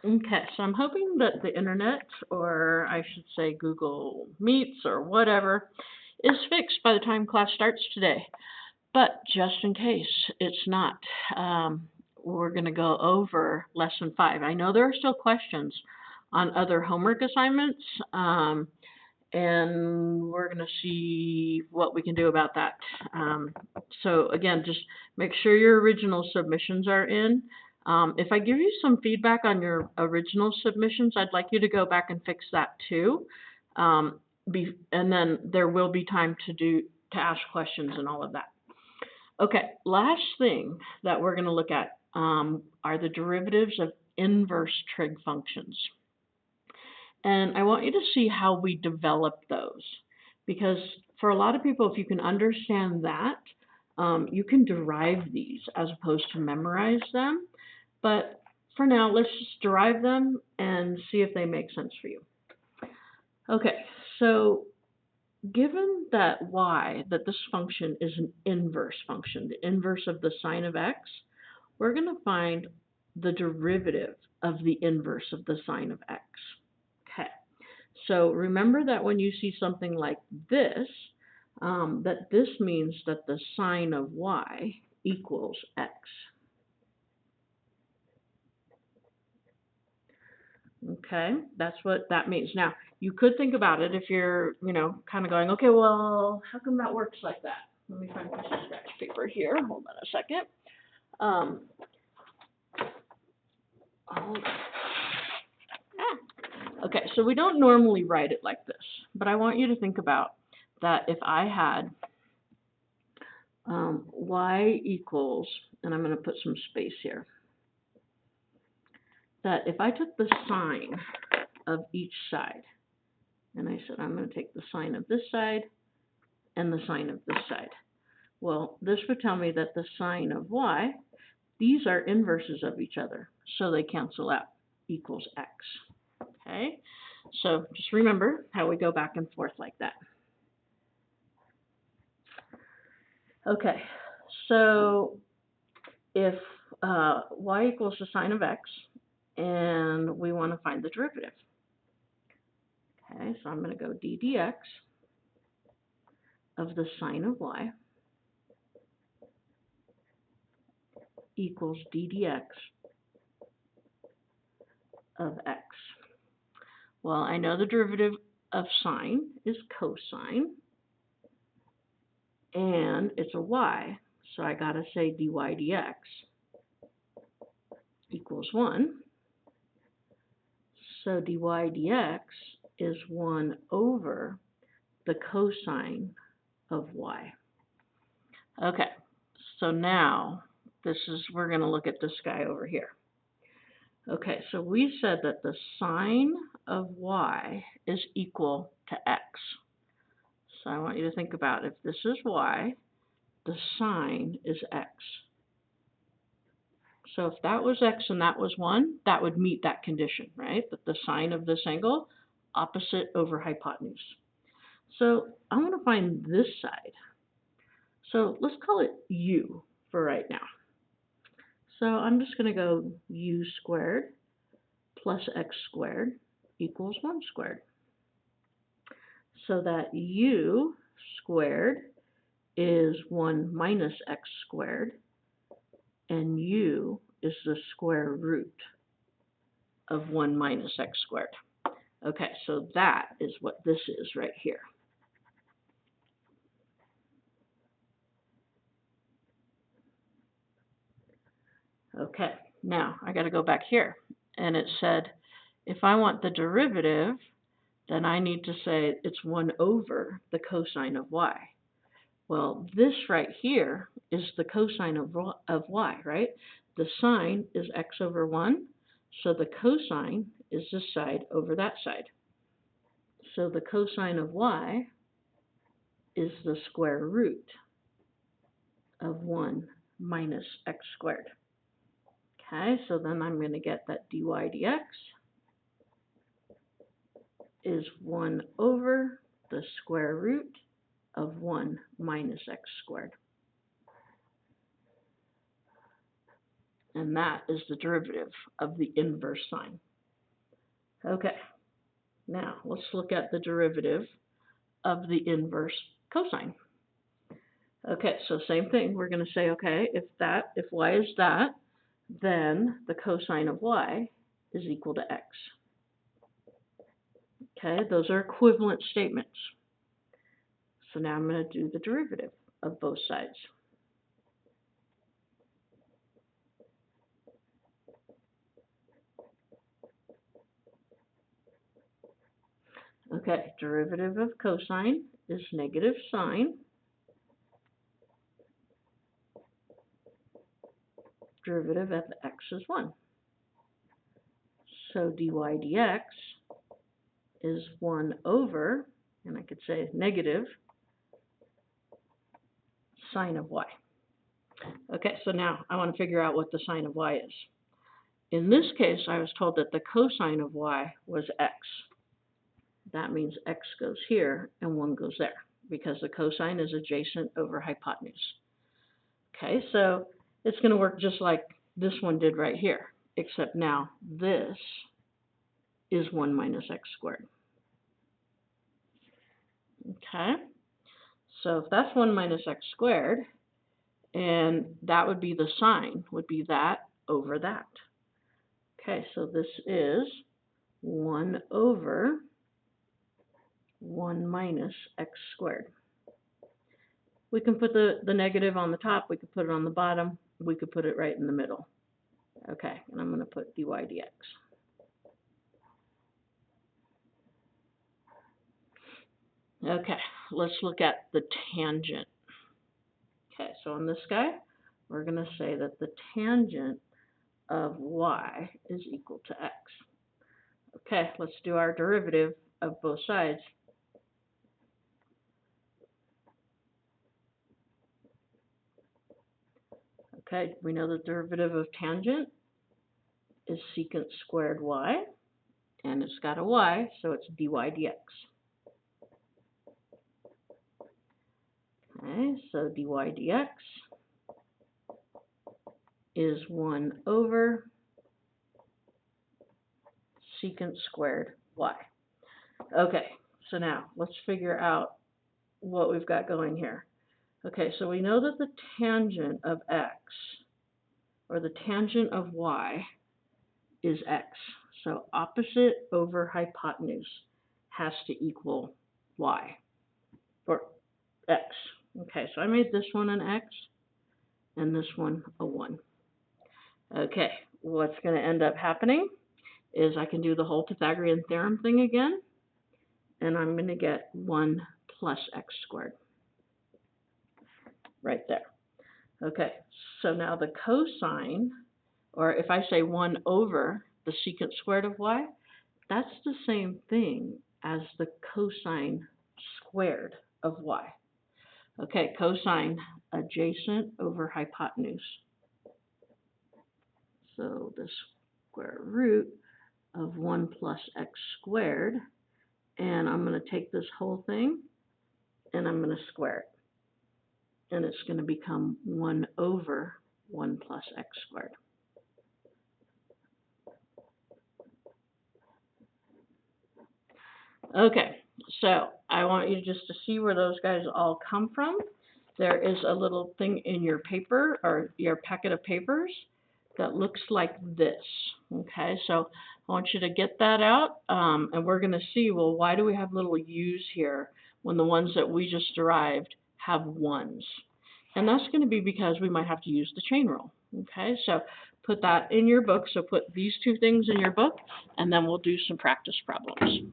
Okay, so I'm hoping that the internet, or I should say Google Meets or whatever, is fixed by the time class starts today. But just in case it's not, um, we're going to go over lesson 5. I know there are still questions on other homework assignments, and we're going to see what we can do about that. So again, just make sure your original submissions are in. If I give you some feedback on your original submissions, I'd like you to go back and fix that too. And then there will be time to ask questions and all of that. Okay, last thing that we're going to look at are the derivatives of inverse trig functions. And I want you to see how we develop those. Because for a lot of people, if you can understand that, you can derive these as opposed to memorize them. But for now, let's just derive them and see if they make sense for you. Okay, so given that that this function is an inverse function, the inverse of the sine of x, we're going to find the derivative of the inverse of the sine of x. Okay. So remember that when you see something like this, that this means that the sine of y equals x. Okay, that's what that means. Now, you could think about it if you're, kind of going, okay, well, how come that works like that? Let me find a piece of scratch paper here. Hold on a second. Okay, so we don't normally write it like this, but I want you to think about that if I had y equals, and I'm going to put some space here, that if I took the sine of each side, and I said I'm going to take the sine of this side and the sine of this side, well, this would tell me that the sine of y, these are inverses of each other, so they cancel out, equals x. Okay, so just remember how we go back and forth like that. Okay, so if y equals the sine of x, and we want to find the derivative. Okay, so I'm going to go d dx of the sine of y equals d dx of x. Well, I know the derivative of sine is cosine, and it's a y, so I got to say dy dx equals 1. So dy dx is 1 over the cosine of y. Okay, so now we're going to look at this guy over here. Okay, so we said that the sine of y is equal to x. So I want you to think about if this is y, the sine is x. So if that was x and that was 1, that would meet that condition, right? That the sine of this angle, opposite over hypotenuse. So I want to find this side. So let's call it u for right now. So I'm just going to go u squared plus x squared equals 1 squared. So that u squared is 1 minus x squared, and u is the square root of 1 minus x squared. Okay, so that is what this is right here. Okay, now I got to go back here, and it said if I want the derivative, then I need to say it's 1 over the cosine of y. Well, this right here is the cosine of y, right? The sine is x over 1, so the cosine is this side over that side. So the cosine of y is the square root of 1 minus x squared. Okay, so then I'm going to get that dy dx is 1 over the square root of 1 minus x squared. And that is the derivative of the inverse sine. Okay, now let's look at the derivative of the inverse cosine. Okay, so same thing. We're going to say, okay, if y is that, then the cosine of y is equal to x. Okay, those are equivalent statements. So now I'm going to do the derivative of both sides. Okay, derivative of cosine is negative sine. Derivative of x is 1. So dy dx is 1 over, and I could say negative sine of y. Okay, so now I want to figure out what the sine of y is. In this case, I was told that the cosine of y was x. That means x goes here and 1 goes there, because the cosine is adjacent over hypotenuse. Okay, so it's going to work just like this one did right here, except now this is 1 minus x squared. Okay, so if that's 1 minus x squared, and that would be the sine, would be that over that. Okay, so this is 1 over 1 minus x squared. We can put the negative on the top, we could put it on the bottom, we could put it right in the middle. Okay, and I'm going to put dy dx. Okay, let's look at the tangent. Okay, so on this guy, we're going to say that the tangent of y is equal to x. Okay, let's do our derivative of both sides. Okay, we know the derivative of tangent is secant squared y, and it's got a y, so it's dy dx. Okay, so dy dx is 1 over secant squared y. Okay, so now let's figure out what we've got going here. Okay, so we know that the tangent of x, or the tangent of y, is x. So opposite over hypotenuse has to equal y, or x. Okay, so I made this one an x, and this one a 1. Okay, what's going to end up happening is I can do the whole Pythagorean theorem thing again, and I'm going to get 1 plus x squared. Right there. Okay, so now the cosine, or if I say 1 over the secant squared of y, that's the same thing as the cosine squared of y. Okay, cosine adjacent over hypotenuse. So the square root of 1 plus x squared, and I'm going to take this whole thing and I'm going to square it. And it's going to become 1 over 1 plus x squared. Okay, so I want you just to see where those guys all come from. There is a little thing in your paper, or your packet of papers, that looks like this. Okay, so I want you to get that out, and we're going to see, well, why do we have little u's here when the ones that we just derived have 1s? And that's going to be because we might have to use the chain rule. Okay, so put that in your book. So put these two things in your book, and then we'll do some practice problems.